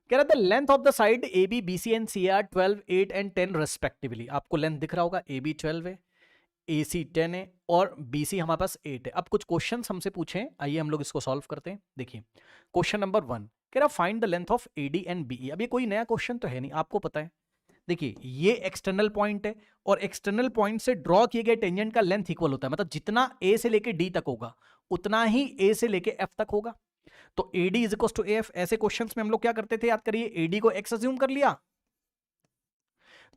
कह रहा था length of the side A B B C and C are 12, 8 and 10 respectively. आपको length दिख रहा होगा, ए बी 12 है, ए सी 10 है और बी सी हमारे पास 8 है। अब कुछ क्वेश्चन हमसे पूछे, आइए हम लोग इसको सॉल्व करते हैं। देखिए क्वेश्चन नंबर 1 कह रहा find the length of A D and B. अब ये कोई नया क्वेश्चन तो है नहीं, आपको पता है। देखिए ये एक्सटर्नल पॉइंट है और एक्सटर्नल पॉइंट से ड्रॉ किए गए टेंजेंट का लेंथ इक्वल होता है, मतलब जितना ए से लेके डी तक होगा उतना ही ए से लेके एफ तक होगा। तो AD is equal to F. ऐसे क्वेश्चंस में हम लोग क्या करते थे, याद करिए, एडी को एक्स अज्यूम कर लिया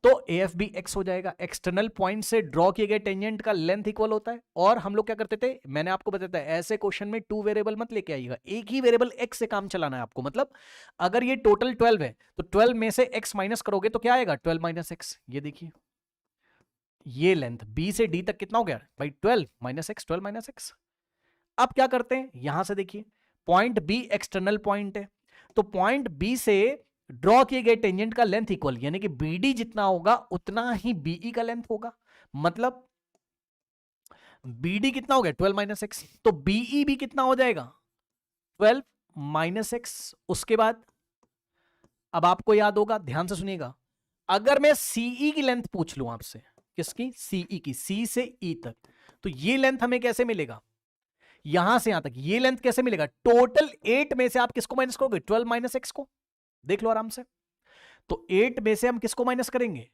तो एफ भी एक्स हो जाएगा। एक्सटर्नल पॉइंट से ड्रॉ किए गए टेंजेंट का लेंथ इक्वल होता है। और हम लोग क्या करते थे, मैंने आपको बताया था, ऐसे क्वेश्चन में 2 वेरिएबल मत लेके आइएगा, एक ही वेरिएबल एक्स से काम चलाना है आपको। मतलब अगर ये टोटल 12 है तो 12 में से एक्स माइनस करोगे तो क्या आएगा, 12 माइनस एक्स। ये देखिए ये लेंथ बी से डी तक कितना हो गया भाई, 12 माइनस एक्स, 12 माइनस एक्स। अब क्या करते हैं, यहां से देखिए पॉइंट बी एक्सटर्नल पॉइंट है, तो पॉइंट बी से ड्रॉ किए गए टेंजेंट का लेंथ इक्वल, यानी कि बीडी जितना होगा उतना ही बीई का लेंथ होगा। मतलब बीडी कितना हो गया 12 माइनस एक्स, तो बीई भी कितना हो जाएगा 12 माइनस एक्स। उसके बाद अब आपको याद होगा, ध्यान से सुनिएगा, अगर मैं सीई की लेंथ पूछ लूं आपसे, किसकी, सीई की, सी से ई तक, तो ये लेंथ हमें कैसे मिलेगा, यहां से यहां तक ये लेंथ कैसे मिलेगा, टोटल 8 में से आप किसको माइनस करोगे, 12 माइनस एक्स को। देख लो आराम से, तो 8 में से हम किसको माइनस करेंगे,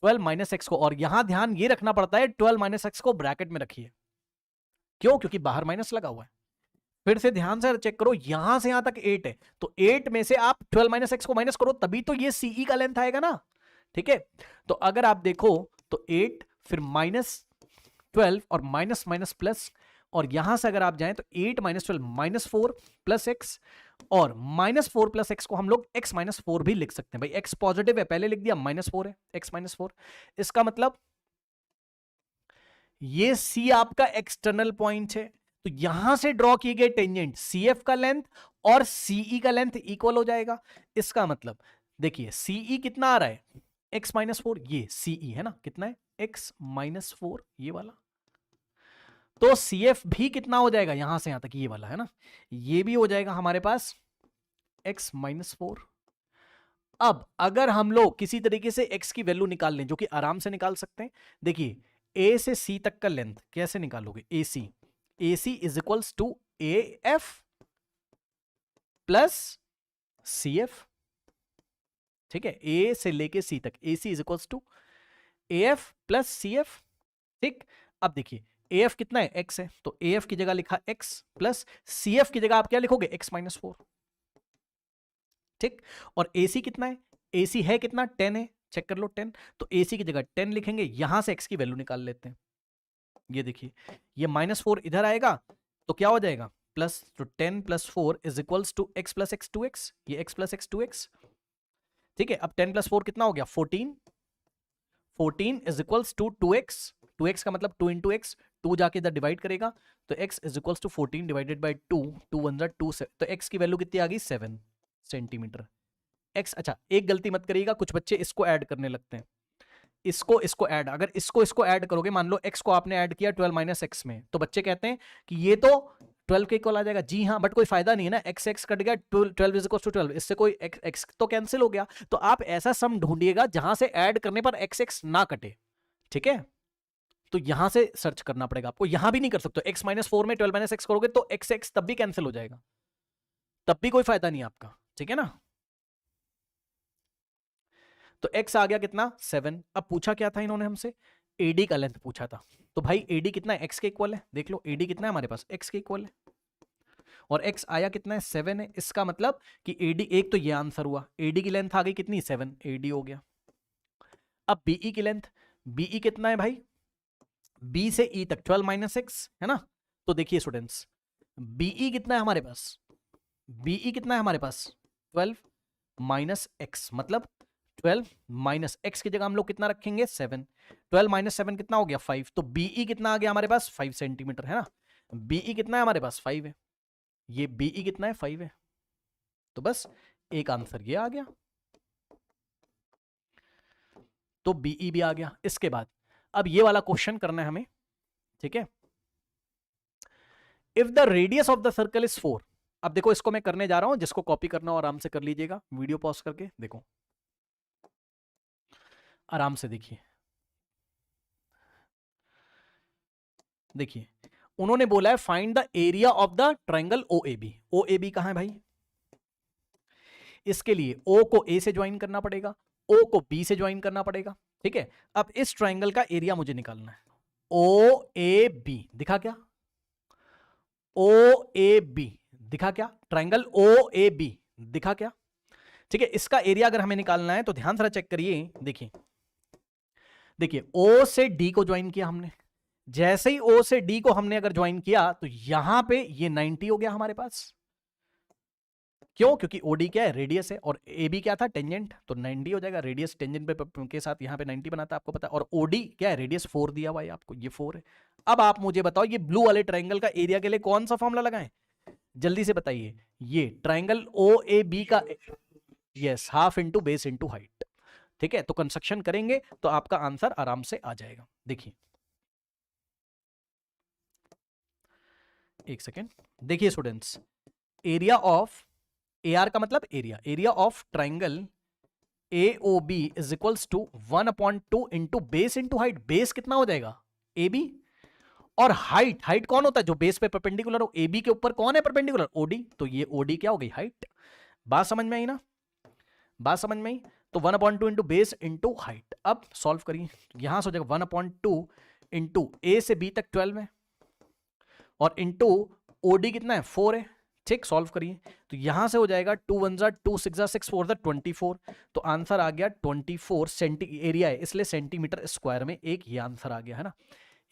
12 माइनस एक्स को। और यहां ध्यान ये रखना पड़ता है 12 माइनस एक्स को ब्रैकेट में रखिए, क्यों, क्योंकि बाहर माइनस लगा हुआ है। फिर से ध्यान से चेक करो, यहां से यहां तक 8 है, तो 8 में से आप 12 माइनस एक्स को माइनस करो, तभी तो ये सीई का लेंथ आएगा ना। ठीक है, तो अगर आप देखो तो 8 फिर माइनस 12 और माइनस माइनस प्लस, और यहां से अगर आप जाएं तो 8 माइनस 12 माइनस 4 प्लस एक्स, और माइनस 4 प्लस एक्स को हम लोग x माइनस 4 भी लिख सकते हैं। भाई x पॉजिटिव है, पहले लिख दिया, माइनस 4 है, x माइनस 4। इसका मतलब ये c आपका एक्सटर्नल पॉइंट है, तो यहां से ड्रॉ किए गए टेंजेंट CF का लेंथ और CE का लेंथ इक्वल हो जाएगा। इसका मतलब देखिए CE कितना आ रहा है, x माइनस 4, ये CE है ना, कितना है x माइनस 4, ये वाला। तो CF भी कितना हो जाएगा, यहां से यहां तक ये वाला है ना, ये भी हो जाएगा हमारे पास x माइनस 4। अब अगर हम लोग किसी तरीके से x की वैल्यू निकाल लें, जो कि आराम से निकाल सकते हैं, देखिए a से c तक का लेंथ कैसे निकालोगे, AC is equals to AF plus CF। ठीक है, A से लेके C तक AC is equals to AF plus CF। ठीक, अब देखिए AF कितना है, x है, तो AF की जगह लिखा x प्लस CF की जगह आप क्या लिखोगे, x माइनस 4। ठीक, और AC कितना है, AC है कितना, 10 है, चेक कर लो 10, तो AC की जगह 10 लिखेंगे, यहां से x की वैल्यू निकाल लेते हैं। ये देखिए ये माइनस 4 इधर आएगा तो क्या हो जाएगा प्लस, तो 10 plus 4 is equals to x plus x 2x, ये x प्लस एक्स 2x। ठीक है, अब 10 प्लस 4 कितना हो गया 14, 14 is equals to 2x, 2x का मतलब 2 इंटू एक्स, 2 जाके इधर डिवाइड करेगा तो x is equals to 14 divided by 2, 2 1 2 से, तो x की वैल्यू कितनी आ गई 7 सेंटीमीटर। x, अच्छा एक गलती मत करिएगा, कुछ बच्चे इसको ऐड करने लगते हैं, इसको ऐड, अगर इसको ऐड करोगे, मान लो x को आपने ऐड किया 12 माइनस एक्स में, तो बच्चे कहते हैं कि ये तो 12 के इक्वल आ जाएगा। जी हाँ, बट कोई फायदा नहीं है ना, x x कट गया, 12 इज इक्वल टू 12, इससे कोई x तो कैंसिल हो गया। तो आप ऐसा सम ढूंढिएगा जहां से ऐड करने पर x ना कटे। ठीक है, तो यहां से सर्च करना पड़ेगा आपको, यहां भी नहीं कर सकते, x माइनस 4 में 12 माइनस एक्स करोगे तो x तब भी कैंसिल हो जाएगा, तब भी कोई फायदा नहीं आपका। ठीक है ना, तो x आ गया कितना 7। अब पूछा क्या था इन्होंने हमसे, AD का लेंथ पूछा था, तो भाई AD कितना है, x के इक्वल है, देख लो AD कितना है हमारे पास, x के इक्वल है, और x आया कितना है 7 है। इसका मतलब कि AD, एक तो ये आंसर हुआ, AD की लेंथ आ गई कितनी 7, AD हो गया। अब BE की लेंथ, BE कितना है भाई, B से E तक 12 माइनस एक्स है ना, तो देखिए स्टूडेंट्स BE कितना है हमारे पास, BE कितना है हमारे पास 12 माइनस एक्स, मतलब 12 माइनस एक्स की जगह हम लोग कितना रखेंगे 7, 12 माइनस 7 कितना हो गया 5, तो BE कितना आ गया हमारे पास 5 सेंटीमीटर है ना, BE कितना है हमारे पास 5 है, ये BE कितना है 5 है, तो बस एक आंसर ये आ गया, तो BE भी आ गया। इसके बाद अब ये वाला क्वेश्चन करना है हमें, ठीक है, if the radius of the circle is 4, अब देखो इसको मैं करने जा रहा हूं, जिसको कॉपी करना हो आराम से कर लीजिएगा, वीडियो पॉज करके देखो, आराम से देखिए। देखिए उन्होंने बोला है find the area of the triangle O A B. O A B कहां है भाई? इसके लिए ओ को ए से ज्वाइन करना पड़ेगा, ओ को बी से ज्वाइन करना पड़ेगा, ठीक है। अब इस ट्रायंगल का एरिया मुझे निकालना है। ओ ए बी दिखा क्या? ओ ए बी दिखा क्या? ट्रायंगल ओ ए बी दिखा क्या? ठीक है, इसका एरिया अगर हमें निकालना है तो ध्यान से चेक करिए। देखिए देखिए ओ से डी को ज्वाइन किया हमने, जैसे ही ओ से डी को हमने अगर ज्वाइन किया तो यहां पे ये 90 हो गया हमारे पास। क्यों? क्योंकि ओडी क्या है? रेडियस है, और ए बी क्या था? टेंजेंट, तो 90 हो जाएगा। रेडियस टेंजेंट पे के साथ यहाँ पे 90 बनाता है, आपको पता है। और ओडी क्या है? रेडियस 4 दिया हुआ है आपको, ये 4 है। अब आप मुझे बताओ ये ब्लू वाले ट्रायंगल का एरिया के लिए कौन सा फॉर्मूला लगाएं? जल्दी से बताइए। ये ट्रायंगल ओ ए बी का, yes, half into base into height, ठीक है। तो कंस्ट्रक्शन करेंगे तो आपका आंसर आराम से आ जाएगा। देखिए एक सेकेंड, देखिए students, area of, A R का मतलब area, area of triangle A O B is equals to 1/2 into base into height. Base कितना हो जाएगा? ए बी, और हाइट, हाइट कौन होता है? जो बेस पे परपेंडिकुलर हो। ए बी के ऊपर कौन है परपेंडिकुलर? ओडी, तो ये ओडी क्या हो गई? हाइट। बात समझ में आई ना? बात समझ में आई? तो 1/2 इंटू बेस इंटू हाइट। अब सॉल्व करिए, यहां से हो जाएगा 1/2 इंटू ए से बी तक 12 है, और इंटू ओडी कितना है? 4 है, ठीक। सॉल्व करिए तो यहां से हो जाएगा 2 1 जा 2 6 जा 6 4 जा 24, तो आंसर आ गया 24 सेंटी। एरिया है इसलिए सेंटीमीटर स्क्वायर में एक, ये आंसर आ गया है ना।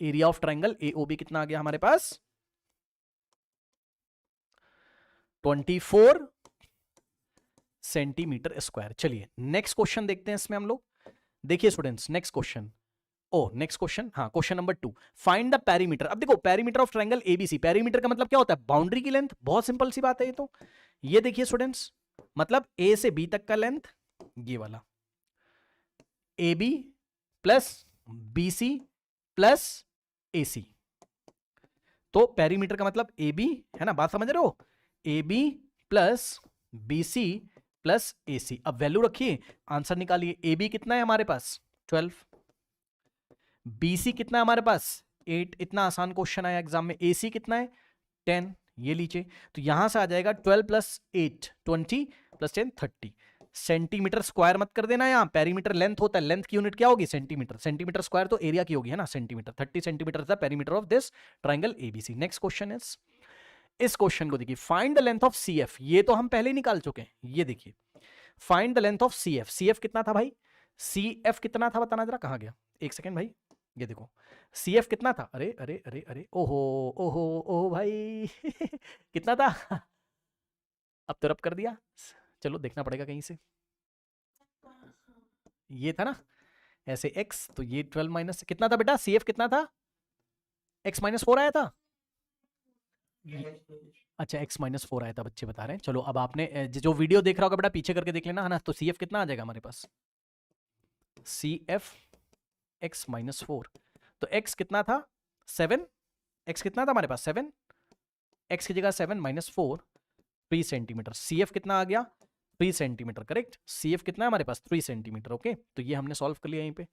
एरिया ऑफ ट्रायंगल एओबी कितना आ गया हमारे पास? 24 सेंटीमीटर स्क्वायर। चलिए नेक्स्ट क्वेश्चन देखते हैं इसमें हम लोग। देखिए students next question, next question, हाँ question number 2, find the perimeter. अब देखो perimeter of triangle ABC, perimeter का मतलब क्या होता है? बाउंड्री की लेंथ। बहुत सिंपल सी बात है ये तो। ये देखिए स्टूडेंट्स, मतलब ए से बी तक का लेंथ, ये वाला A B plus B C plus A C, तो पेरीमीटर का मतलब ए बी है ना, बात समझ रहे हो? A B plus B C plus A C. अब वैल्यू रखिए, आंसर निकालिए। ए बी कितना है हमारे पास? 12। बीसी कितना है हमारे पास? 8। इतना आसान क्वेश्चन आया एग्जाम में। एसी कितना है? 10। ये लीजिए, तो यहां से आ जाएगा 12 प्लस 8 20 प्लस 10 30। सेंटीमीटर स्क्वायर मत कर देना, यहां पेरीमीटर लेंथ होता है, लेंथ की यूनिट क्या होगी? सेंटीमीटर। सेंटीमीटर स्क्वायर तो एरिया की होगी है ना, सेंटीमीटर। 30 सेंटीमीटर था perimeter of this triangle ABC. Next question is, इस क्वेश्चन को देखिए, find the length of CF. ये तो हम पहले ही निकाल चुके हैं, ये देखिए find the length of CF. CF कितना था भाई? सीएफ कितना था बताना जरा, कहां गया? एक सेकेंड भाई, ये देखो CF कितना था? अरे अरे अरे अरे, ओहो ओहो ओहो भाई कितना था? अब तो रब कर दिया, चलो देखना पड़ेगा कहीं से। ये था ना ऐसे x, तो ये 12 माइनस कितना था बेटा? CF कितना था? x-4 आया था। अच्छा x-4 आया था, बच्चे बता रहे हैं। चलो अब आपने जो वीडियो देख रहा होगा बेटा पीछे करके देख लेना है ना। तो CF कितना आ जाएगा हमारे पास? CF x-4, तो x कितना था? 7। x कितना था हमारे पास? 7। x की जगह 7 -4 3 सेंटीमीटर। CF कितना आ गया? 3 सेंटीमीटर, करेक्ट। CF कितना है हमारे पास? 3 सेंटीमीटर। ओके, तो ये हमने सॉल्व कर लिया यहीं पे,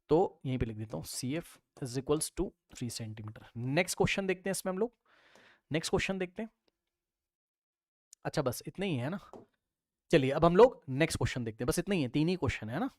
तो यहीं पे लिख देता हूँ CF is equals to 3 centimetre. Next question देखते हैं इसमें हम लोग। नेक्स्ट क्वेश्चन देखते हैं। अच्छा बस इतना ही है ना? चलिए अब हम लोग नेक्स्ट क्वेश्चन देखते हैं, बस इतना ही है, 3 ही क्वेश्चन है ना।